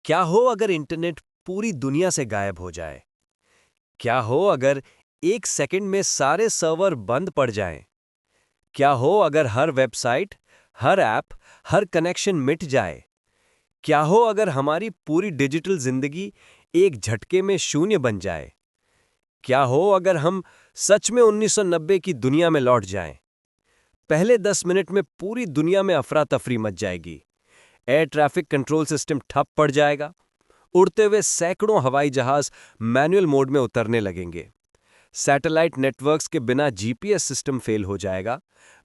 क्या हो अगर इंटरनेट पूरी दुनिया से गायब हो जाए? क्या हो अगर एक सेकंड में सारे सर्वर बंद पड़ जाएं? क्या हो अगर हर वेबसाइट, हर ऐप, हर कनेक्शन मिट जाए? क्या हो अगर हमारी पूरी डिजिटल जिंदगी एक झटके में शून्य बन जाए? क्या हो अगर हम सच में 1990 की दुनिया में लौट जाएं? पहले 10 मिनट में पूरी दुनिया में अफरा तफरी मच जाएगी। एयर ट्रैफिक कंट्रोल सिस्टम ठप पड़ जाएगा। उड़ते हुए सैकड़ों हवाई जहाज मैनुअल मोड में उतरने लगेंगे। सैटेलाइट नेटवर्क्स के बिना जीपीएस सिस्टम फेल हो जाएगा।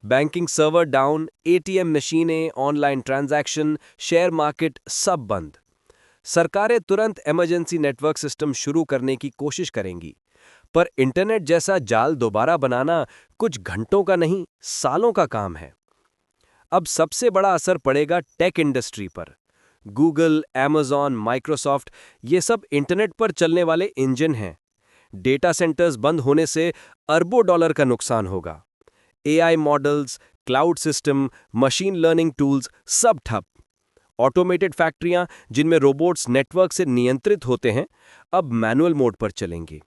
बैंकिंग सर्वर डाउन, एटीएम मशीनें, ऑनलाइन ट्रांजैक्शन, शेयर मार्केट सब बंद। सरकारें तुरंत इमरजेंसी नेटवर्क सिस्टम शुरू करने की कोशिश करेंगी, पर इंटरनेट जैसा जाल दोबारा बनाना कुछ घंटों का नहीं, सालों का काम है। अब सबसे बड़ा असर पड़ेगा टेक इंडस्ट्री पर। गूगल, Amazon, माइक्रोसॉफ्ट ये सब इंटरनेट पर चलने वाले इंजन हैं। डेटा सेंटर्स बंद होने से अरबों डॉलर का नुकसान होगा। AI models, cloud system, machine learning tools सब ठप। ऑटोमेटेड फैक्ट्रियां जिनमें रोबोट्स नेटवर्क से नियंत्रित होते हैं, अब मैनुअल मोड पर चलेंगी।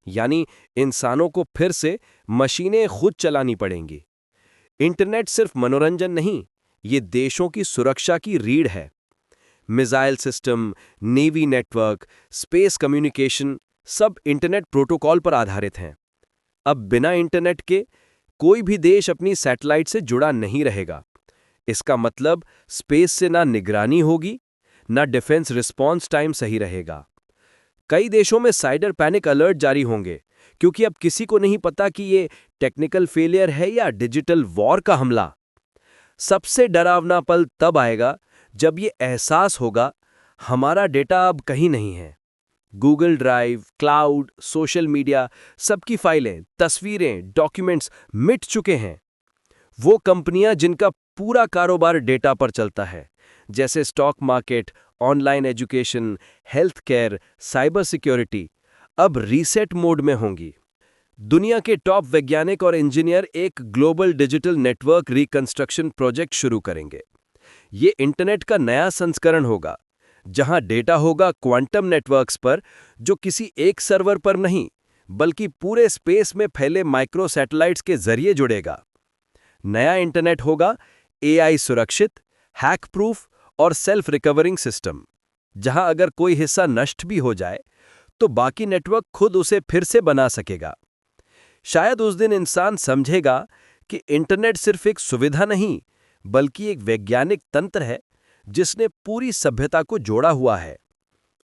यानी इंसानों को फिर से मशीनें खुद चलानी पड़ेंगी। इंटरनेट सिर्फ मनोरंजन नहीं, ये देशों की सुरक्षा की रीढ़ है। Missile system, navy network, space communication सब इंटरनेट प्रोटोकॉल पर आधारित हैं। अब बिना इंटरनेट के कोई भी देश अपनी सैटेलाइट से जुड़ा नहीं रहेगा। इसका मतलब स्पेस से ना निगरानी होगी, ना डिफेंस रिस्पॉन्स टाइम सही रहेगा। कई देशों में साइबर पैनिक अलर्ट जारी होंगे, क्योंकि अब किसी को नहीं पता कि ये टेक्निकल फेलियर है या डिजिटल वॉर का हमला। सबसे डरावना पल तब आएगा जब ये एहसास होगा हमारा डेटा अब कहीं नहीं है। Google drive, cloud, social media सबकी फाइलें, तस्वीरें, डॉक्यूमेंट्स मिट चुके हैं। वो कंपनियां जिनका पूरा कारोबार डेटा पर चलता है, जैसे stock market, online education, health care, cyber security, अब रीसेट मोड में होंगी। दुनिया के टॉप वैज्ञानिक और इंजीनियर एक global digital network reconstruction project शुरू करेंगे। ये इंटरनेट का नया संस्करण होगा, जहां डेटा होगा क्वांटम नेटवर्क्स पर, जो किसी एक सर्वर पर नहीं, बल्कि पूरे स्पेस में फैले माइक्रो सैटेलाइट्स के जरिए जुड़ेगा। नया इंटरनेट होगा एआई सुरक्षित, हैक प्रूफ और सेल्फ रिकवरिंग सिस्टम, जहां अगर कोई हिस्सा नष्ट भी हो जाए, तो बाकी नेटवर्क खुद उसे फिर से बना सकेगा। शायद उस दिन इंसान समझेगा कि इंटरनेट सिर्फ एक सुविधा नहीं, बल्कि एक वैज्ञानिक तंत्र है जिसने पूरी सभ्यता को जोड़ा हुआ है।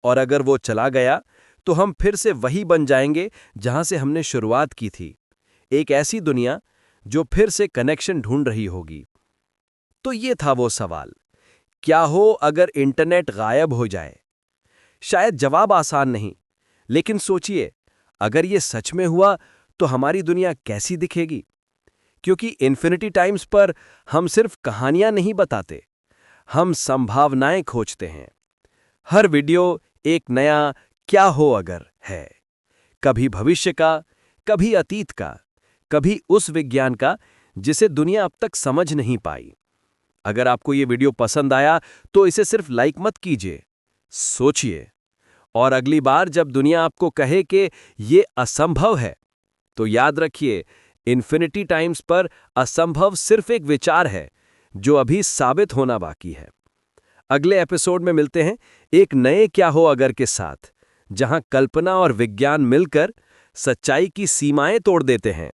और अगर वो चला गया, तो हम फिर से वही बन जाएंगे जहां से हमने शुरुआत की थी, एक ऐसी दुनिया जो फिर से कनेक्शन ढूंढ रही होगी। तो ये था वो सवाल, क्या हो अगर इंटरनेट गायब हो जाए? शायद जवाब आसान नहीं, लेकिन सोचिए, अगर ये सच में हुआ तो हमारी दुनिया कैसी दिखेगी? क्योंकि इन्फिनिटी टाइम्स पर हम सिर्फ कहानियां नहीं बताते, हम संभावनाएं खोजते हैं। हर वीडियो एक नया क्या हो अगर है, कभी भविष्य का, कभी अतीत का, कभी उस विज्ञान का जिसे दुनिया अब तक समझ नहीं पाई। अगर आपको ये वीडियो पसंद आया तो इसे सिर्फ लाइक मत कीजिए, सोचिए। और अगली बार जब दुनिया आपको कहे कि ये असंभव है, तो याद रखिए, इन्फिनिटी टाइम्स पर असंभव सिर्फ एक विचार है जो अभी साबित होना बाकी है। अगले एपिसोड में मिलते हैं एक नए क्या हो अगर के साथ, जहां कल्पना और विज्ञान मिलकर सच्चाई की सीमाएं तोड़ देते हैं।